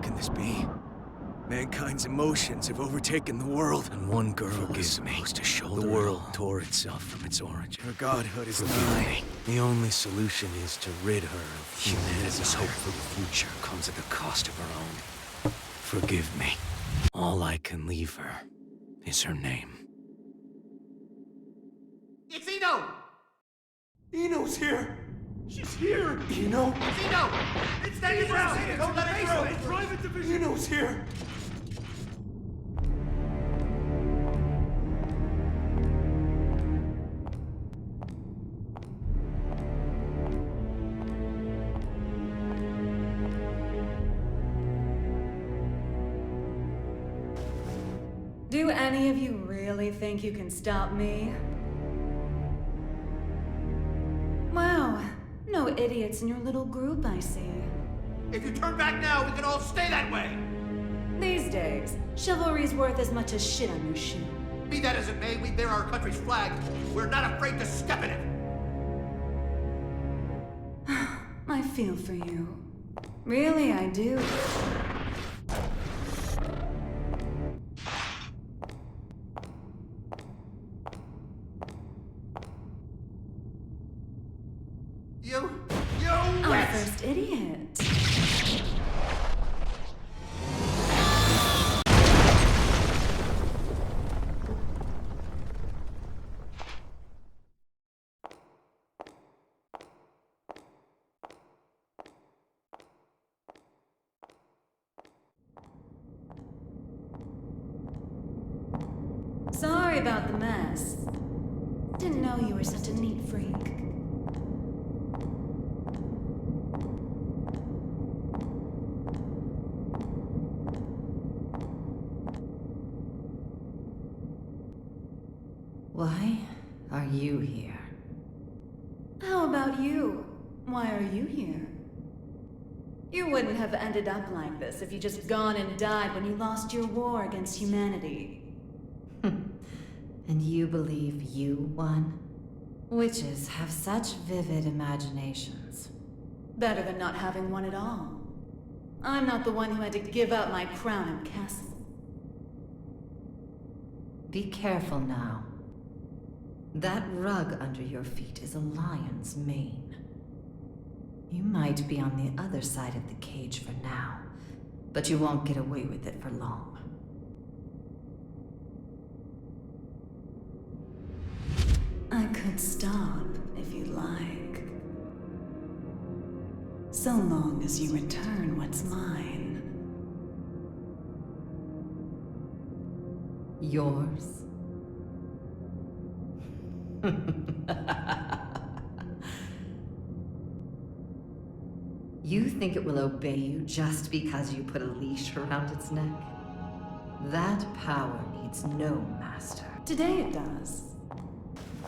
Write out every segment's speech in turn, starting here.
can this be? Mankind's emotions have overtaken the world, and one girl is supposed to shoulder the world tore itself from its origin. Her godhood is nigh. The only solution is to rid her of humanity's hope for the future comes at the cost of her own. Forgive me. All I can leave her is her name. It's Eno! Eno's here! She's here! Eno? It's Eno! It's standing ground! Don't let it through! Private division! Eno's here! Do any of you really think you can stop me? Wow, no idiots in your little group, I see. If you turn back now, we can all stay that way! These days, chivalry's worth as much as shit on your shoe. Be that as it may, we bear our country's flag. We're not afraid to step in it! I feel for you. Really, I do. Our first idiot. Sorry about the mess. Didn't know you were such a neat freak. Why are you here? How about you? Why are you here? You wouldn't have ended up like this if you just gone and died when you lost your war against humanity. And you believe you won? Witches have such vivid imaginations. Better than not having one at all. I'm not the one who had to give up my crown and castle. Be careful now. That rug under your feet is a lion's mane. You might be on the other side of the cage for now, but you won't get away with it for long. I could stop if you like. So long as you return what's mine. Yours? You think it will obey you just because you put a leash around its neck? That power needs no master. Today it does.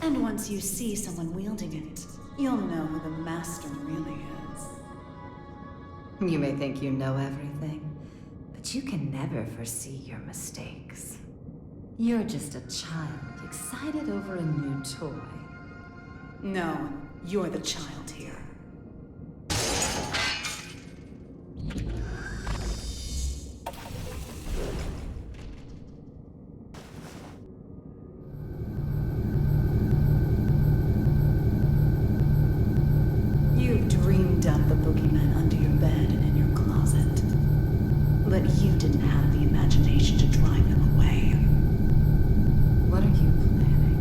And once you see someone wielding it, you'll know who the master really is. You may think you know everything, but you can never foresee your mistakes. You're just a child excited over a new toy. No, you're the child here. You've dreamed up the boogeyman under your bed and in your closet. But you didn't have the imagination to drive them away. What are you planning?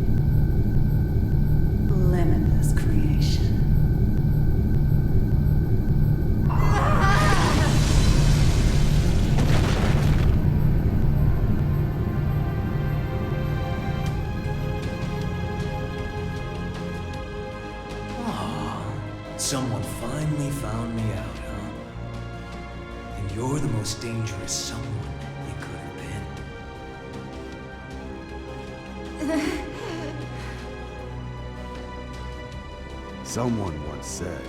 Limitless creation. Someone finally found me out, huh? And you're the most dangerous someone you could have been. Someone once said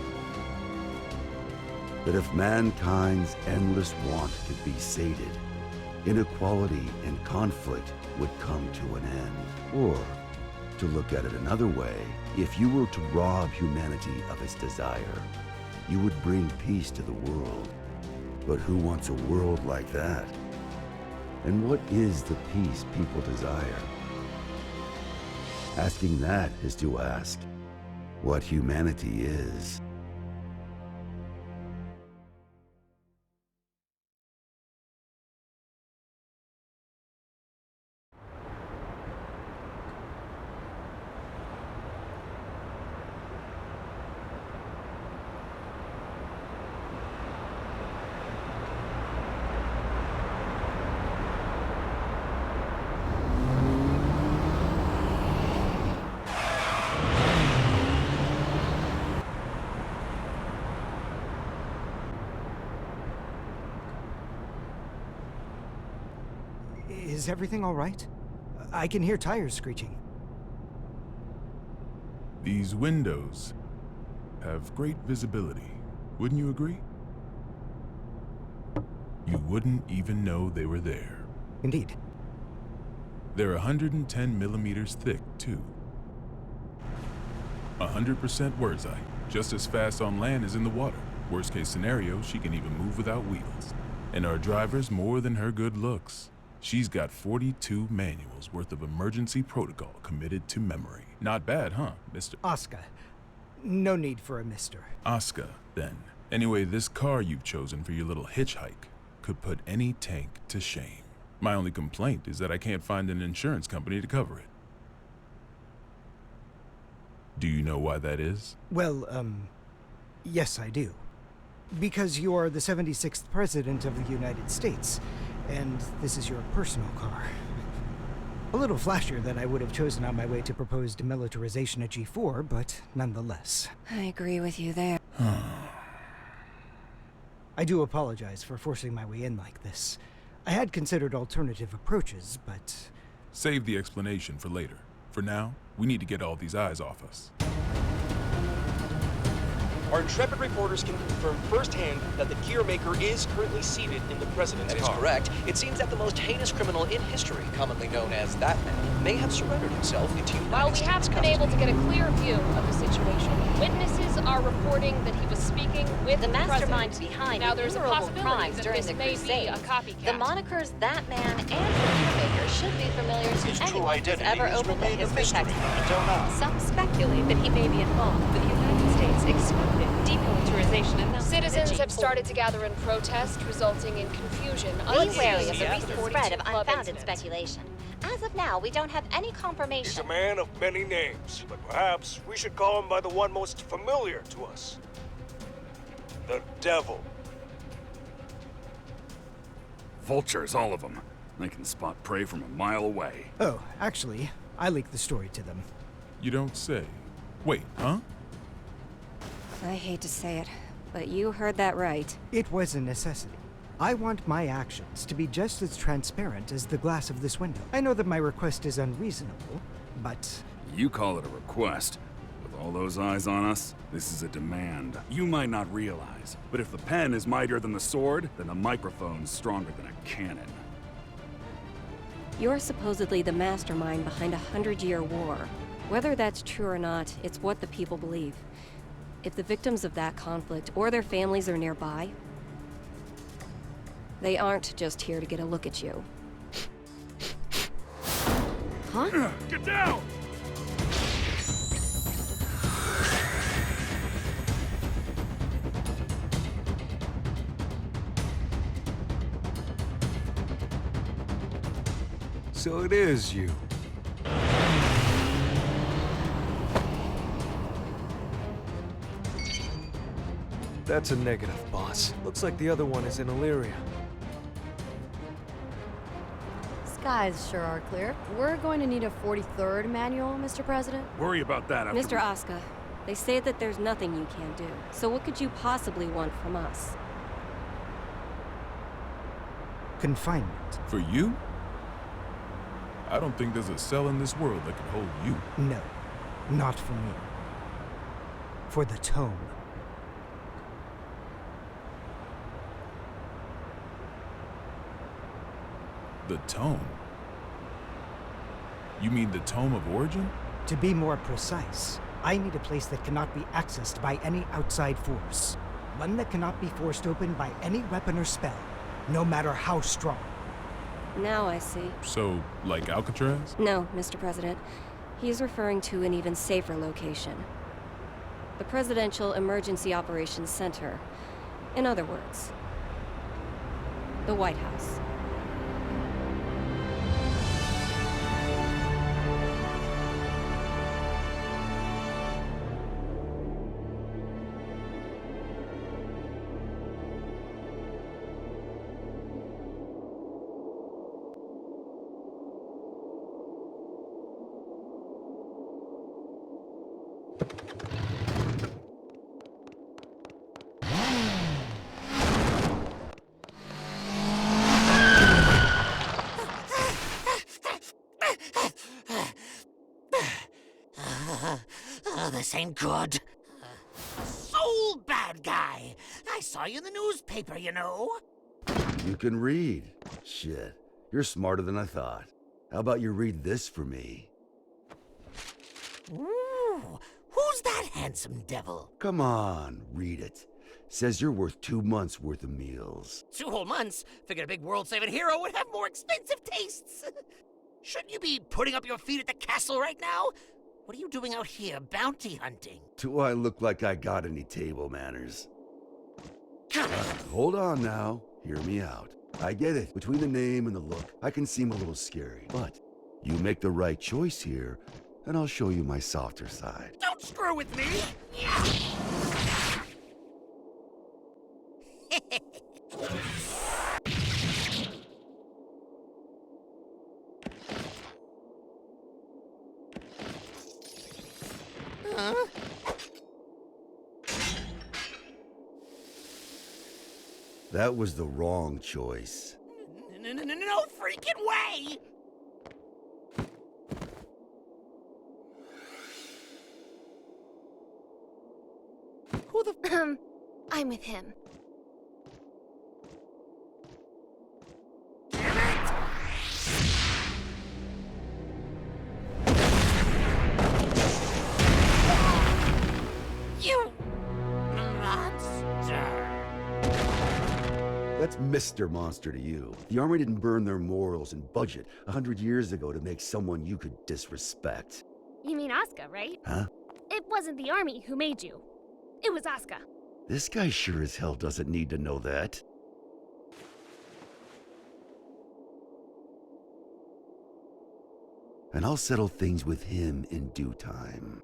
that if mankind's endless want could be sated, inequality and conflict would come to an end. Or, to look at it another way, if you were to rob humanity of its desire, you would bring peace to the world. But who wants a world like that? And what is the peace people desire? Asking that is to ask what humanity is. Is everything all right? I can hear tires screeching. These windows have great visibility, wouldn't you agree? You wouldn't even know they were there. Indeed. They're 110 millimeters thick, too. 100% words eye, just as fast on land as in the water. Worst case scenario, she can even move without wheels. And our driver's more than her good looks. She's got 42 manuals worth of emergency protocol committed to memory. Not bad, huh, Mr. Asuka. No need for a mister. Asuka, then. Anyway, this car you've chosen for your little hitchhike could put any tank to shame. My only complaint is that I can't find an insurance company to cover it. Do you know why that is? Well, yes I do. Because you are the 76th President of the United States, and this is your personal car. A little flashier than I would have chosen on my way to proposed demilitarization at G4, but nonetheless. I agree with you there. I do apologize for forcing my way in like this. I had considered alternative approaches, but... Save the explanation for later. For now, we need to get all these eyes off us. Our intrepid reporters can confirm firsthand that the gear maker is currently seated in the president's car. That is correct. It seems that the most heinous criminal in history, commonly known as that man, may have surrendered himself into United While we States haven't been custody. able to get a clear view of the situation, witnesses are reporting that he was speaking with The mastermind president. behind Now there's a innumerable possibility crimes that during this the may be a Crusades. copycat. The monikers That Man and the Gear Maker should be familiar to His true anyone who's identity ever has opened a remained a history mystery textbook. until now. Some speculate that he may be involved with the United States exploded demilitarization announcement. Citizens have started to gather in protest, resulting in confusion. Be wary of the Yeah. recent spread of unfounded speculation. As of now, we don't have any He's confirmation. a man of many names, but perhaps we should call him by the one most familiar to us. The Devil. Vultures, all of them. They can spot prey from a mile away. Oh, actually, I leaked the story to them. You don't say. Wait, huh? I hate to say it, but you heard that right. It was a necessity. I want my actions to be just as transparent as the glass of this window. I know that my request is unreasonable, but... You call it a request. With all those eyes on us, this is a demand. You might not realize, but if the pen is mightier than the sword, then the microphone's stronger than a cannon. You're supposedly the mastermind behind a 100-year war. Whether that's true or not, it's what the people believe. If the victims of that conflict or their families are nearby, they aren't just here to get a look at you. Huh? Get down! So it is you. That's a negative, boss. Looks like the other one is in Illyria. Skies sure are clear. We're going to need a 43rd manual, Mr. President. Worry about that after Mr. Asuka, they say that there's nothing you can't do. So what could you possibly want from us? Confinement. For you? I don't think there's a cell in this world that could hold you. No, not for me. For the tome. The tome? You mean the tome of origin? To be more precise, I need a place that cannot be accessed by any outside force. One that cannot be forced open by any weapon or spell, no matter how strong. Now I see. So, like Alcatraz? No, Mr. President. He's referring to an even safer location. The Presidential Emergency Operations Center. In other words, the White House. This ain't good. Soul bad guy. I saw you in the newspaper, you know. You can read. Shit, you're smarter than I thought. How about you read this for me? Ooh, who's that handsome devil? Come on, read it. Says you're worth 2 months' worth of meals. 2 whole months? Figured a big world-saving hero would have more expensive tastes. Shouldn't you be putting up your feet at the castle right now? What are you doing out here, bounty hunting? Do I look like I got any table manners? Hold on now. Hear me out. I get it. Between the name and the look, I can seem a little scary. But you make the right choice here, and I'll show you my softer side. Don't screw with me! Huh? That was the wrong choice. No freaking way! Who the I'm with him. You monster! That's Mr. Monster to you. The Army didn't burn their morals and budget 100 years ago to make someone you could disrespect. You mean Asuka, right? Huh? It wasn't the army who made you. It was Asuka. This guy sure as hell doesn't need to know that. And I'll settle things with him in due time.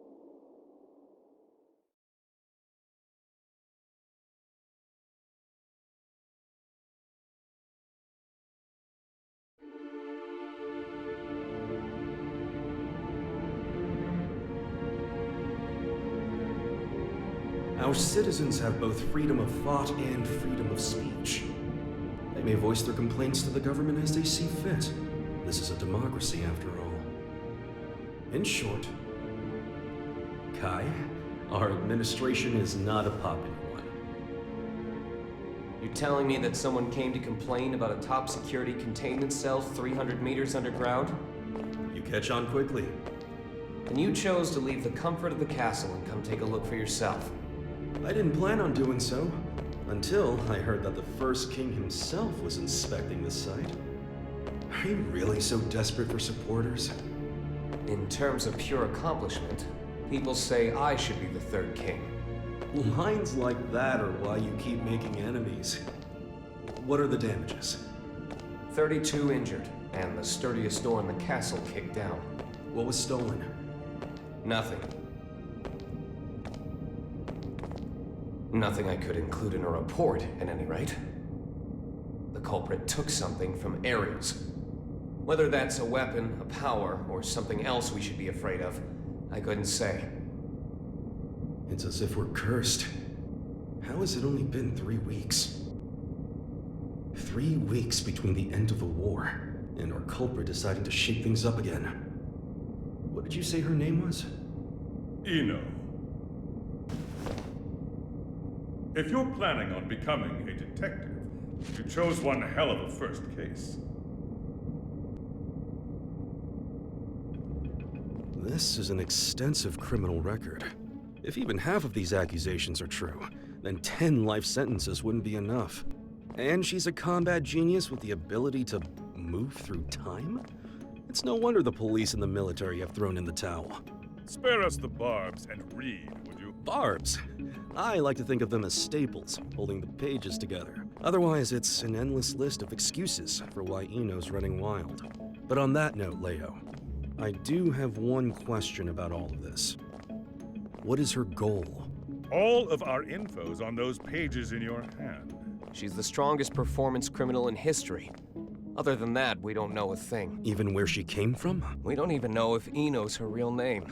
Our citizens have both freedom of thought and freedom of speech. They may voice their complaints to the government as they see fit. This is a democracy, after all. In short, Kai, our administration is not a popular one. You telling me that someone came to complain about a top security containment cell 300 meters underground? You catch on quickly. And you chose to leave the comfort of the castle and come take a look for yourself. I didn't plan on doing so, until I heard that the first king himself was inspecting the site. Are you really so desperate for supporters? In terms of pure accomplishment, people say I should be the third king. Lines like that are why you keep making enemies. What are the damages? 32 injured, and the sturdiest door in the castle kicked down. What was stolen? Nothing. Nothing I could include in a report, at any rate. The culprit took something from Ares. Whether that's a weapon, a power, or something else we should be afraid of, I couldn't say. It's as if we're cursed. How has it only been 3 weeks? 3 weeks between the end of the war and our culprit deciding to shake things up again. What did you say her name was? Eno. If you're planning on becoming a detective, you chose one hell of a first case. This is an extensive criminal record. If even half of these accusations are true, then 10 life sentences wouldn't be enough. And she's a combat genius with the ability to move through time? It's no wonder the police and the military have thrown in the towel. Spare us the barbs and read, would you? Barbs? I like to think of them as staples, holding the pages together. Otherwise, it's an endless list of excuses for why Eno's running wild. But on that note, Leo, I do have one question about all of this. What is her goal? All of our info's on those pages in your hand. She's the strongest performance criminal in history. Other than that, we don't know a thing. Even where she came from? We don't even know if Eno's her real name.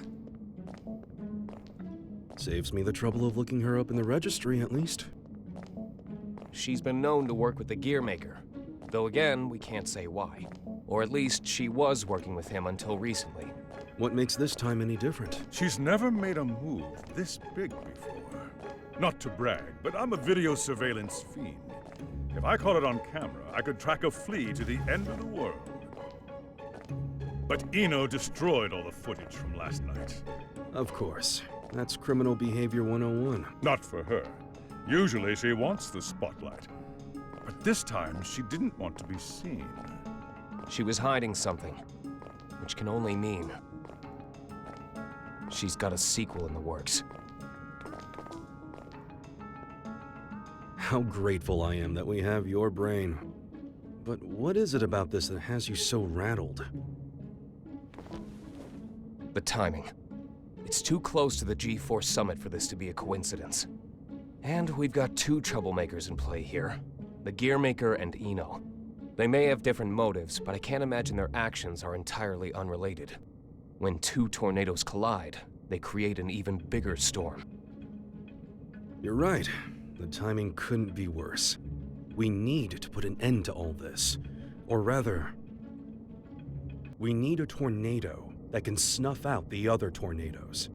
Saves me the trouble of looking her up in the registry, at least. She's been known to work with the gear maker. Though again, we can't say why. Or at least she was working with him until recently. What makes this time any different? She's never made a move this big before. Not to brag, but I'm a video surveillance fiend. If I caught it on camera, I could track a flea to the end of the world. But Eno destroyed all the footage from last night. Of course. That's criminal behavior 101. Not for her. Usually she wants the spotlight. But this time, she didn't want to be seen. She was hiding something, which can only mean she's got a sequel in the works. How grateful I am that we have your brain. But what is it about this that has you so rattled? The timing. It's too close to the G4 summit for this to be a coincidence. And we've got two troublemakers in play here. The Gearmaker and Eno. They may have different motives, but I can't imagine their actions are entirely unrelated. When two tornadoes collide, they create an even bigger storm. You're right. The timing couldn't be worse. We need to put an end to all this. Or rather, we need a tornado that can snuff out the other tornadoes.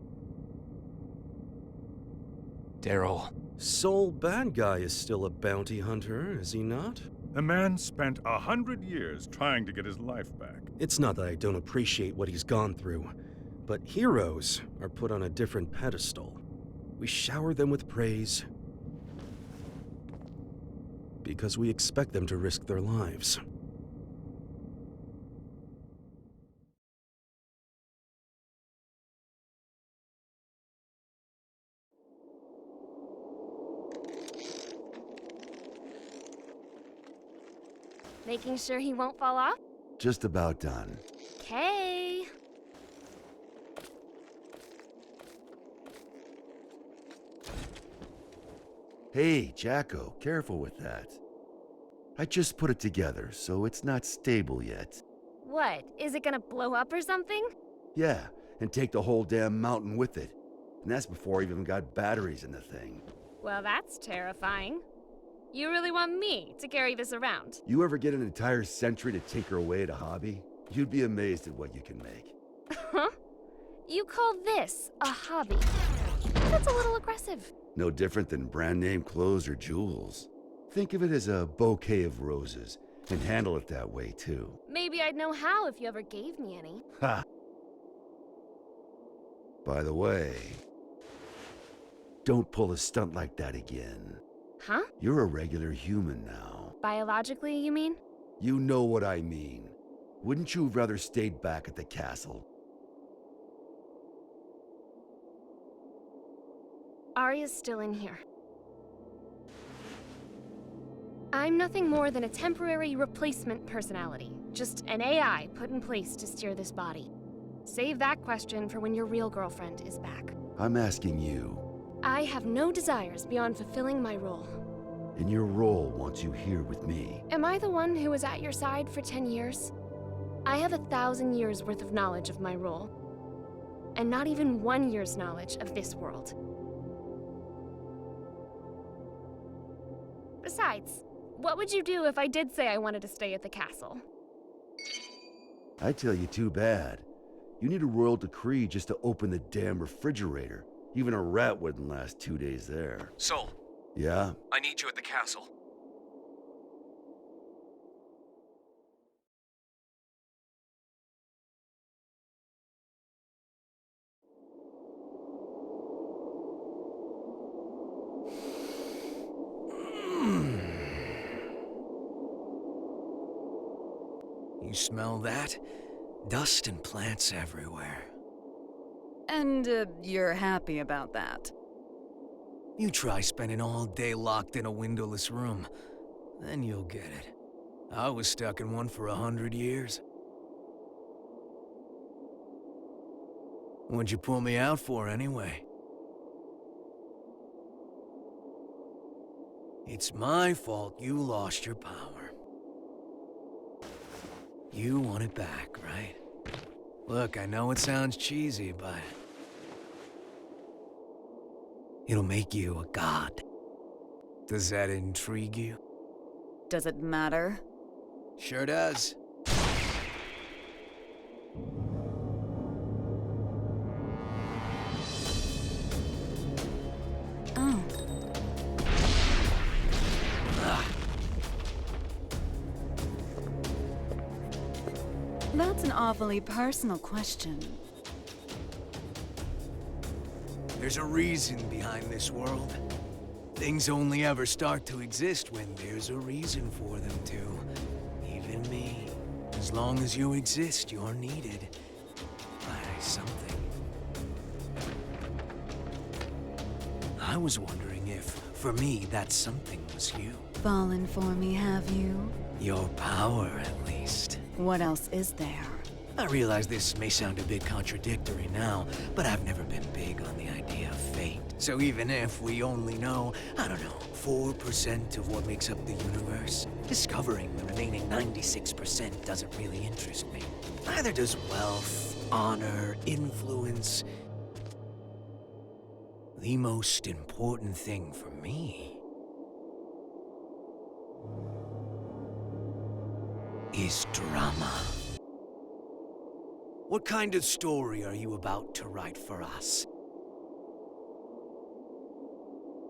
Daryl. Sole bad guy is still a bounty hunter, is he not? The man spent 100 years trying to get his life back. It's not that I don't appreciate what he's gone through, but heroes are put on a different pedestal. We shower them with praise because we expect them to risk their lives. Making sure he won't fall off? Just about done. Okay. Hey, Jacko, careful with that. I just put it together, so it's not stable yet. What? Is it gonna blow up or something? Yeah, and take the whole damn mountain with it. And that's before I even got batteries in the thing. Well, that's terrifying. You really want me to carry this around? You ever get an entire century to tinker away at a hobby? You'd be amazed at what you can make. Huh? You call this a hobby? That's a little aggressive. No different than brand name clothes or jewels. Think of it as a bouquet of roses, and handle it that way too. Maybe I'd know how if you ever gave me any. Ha! By the way, don't pull a stunt like that again. Huh? You're a regular human now. Biologically, you mean? You know what I mean. Wouldn't you have rather stayed back at the castle? Arya's still in here. I'm nothing more than a temporary replacement personality. Just an AI put in place to steer this body. Save that question for when your real girlfriend is back. I'm asking you. I have no desires beyond fulfilling my role. And your role wants you here with me. Am I the one who was at your side for 10 years? I have 1,000 years worth of knowledge of my role. And not even 1 year's knowledge of this world. Besides, what would you do if I did say I wanted to stay at the castle? I tell you, too bad. You need a royal decree just to open the damn refrigerator. Even a rat wouldn't last 2 days there. Sol. Yeah? I need you at the castle. You smell that? Dust and plants everywhere. And, you're happy about that? You try spending all day locked in a windowless room, then you'll get it. I was stuck in one for 100 years. What'd you pull me out for, anyway? It's my fault you lost your power. You want it back, right? Look, I know it sounds cheesy, but it'll make you a god. Does that intrigue you? Does it matter? Sure does. Oh. That's an awfully personal question. There's a reason behind this world. Things only ever start to exist when there's a reason for them to. Even me. As long as you exist, you're needed by something. I was wondering if, for me, that something was you. Fallen for me, have you? Your power, at least. What else is there? I realize this may sound a bit contradictory now, but I've never been big on the idea of fate. So even if we only know, I don't know, 4% of what makes up the universe, discovering the remaining 96% doesn't really interest me. Neither does wealth, honor, influence. The most important thing for me is drama. What kind of story are you about to write for us?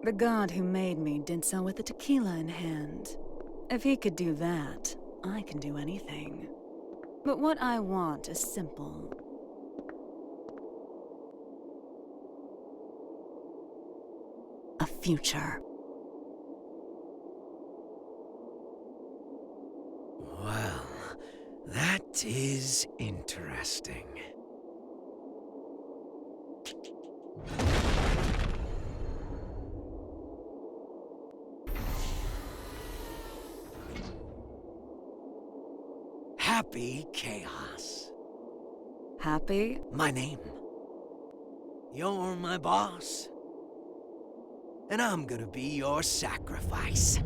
The god who made me did so with a tequila in hand. If he could do that, I can do anything. But what I want is simple. A future. Well, that is interesting. Happy Chaos. Happy? My name. You're my boss. And I'm gonna be your sacrifice.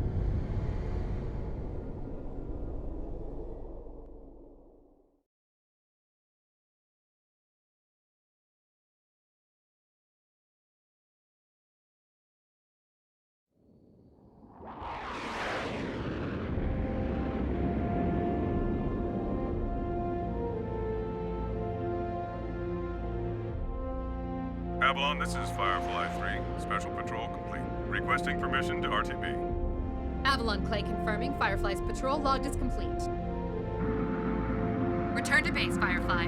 Avalon, this is Firefly 3. Special patrol complete. Requesting permission to RTB. Avalon Clay confirming Firefly's patrol logged is complete. Return to base, Firefly.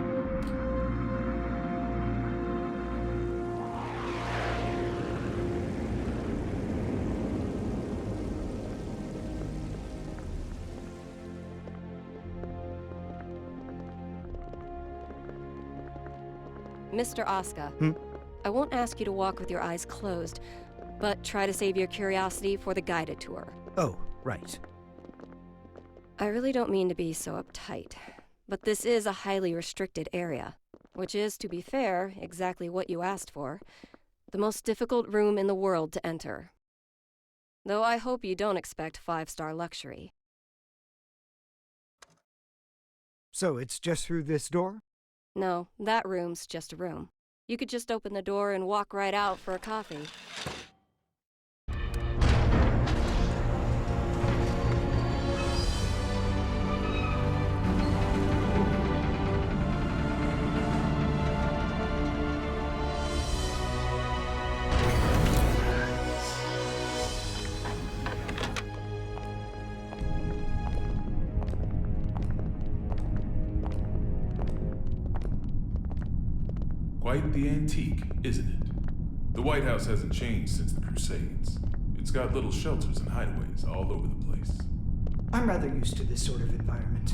Mr. Asuka, I won't ask you to walk with your eyes closed, but try to save your curiosity for the guided tour. Oh, right. I really don't mean to be so uptight, but this is a highly restricted area, which is, to be fair, exactly what you asked for. The most difficult room in the world to enter. Though I hope you don't expect 5-star luxury. So it's just through this door? No, that room's just a room. You could just open the door and walk right out for a coffee. Quite the antique, isn't it? The White House hasn't changed since the Crusades. It's got little shelters and hideaways all over the place. I'm rather used to this sort of environment.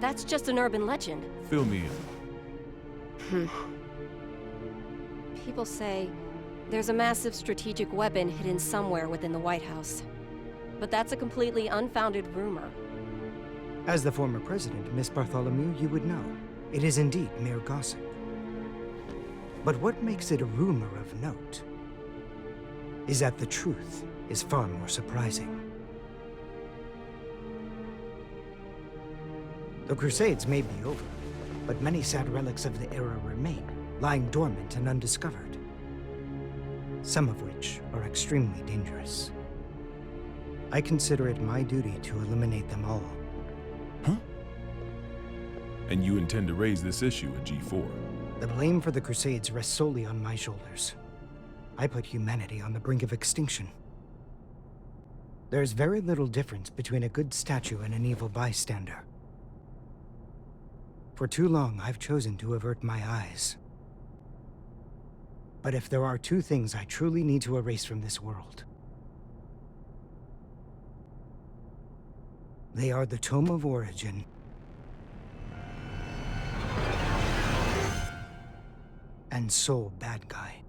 That's just an urban legend. Fill me in. People say there's a massive strategic weapon hidden somewhere within the White House. But that's a completely unfounded rumor. As the former president, Miss Bartholomew, you would know. It is indeed mere gossip. But what makes it a rumor of note is that the truth is far more surprising. The Crusades may be over, but many sad relics of the era remain, lying dormant and undiscovered. Some of which are extremely dangerous. I consider it my duty to eliminate them all. Huh? And you intend to raise this issue at G4? The blame for the Crusades rests solely on my shoulders. I put humanity on the brink of extinction. There's very little difference between a good statue and an evil bystander. For too long, I've chosen to avert my eyes. But if there are two things I truly need to erase from this world, they are the Tome of Origin and Soul Bad Guy.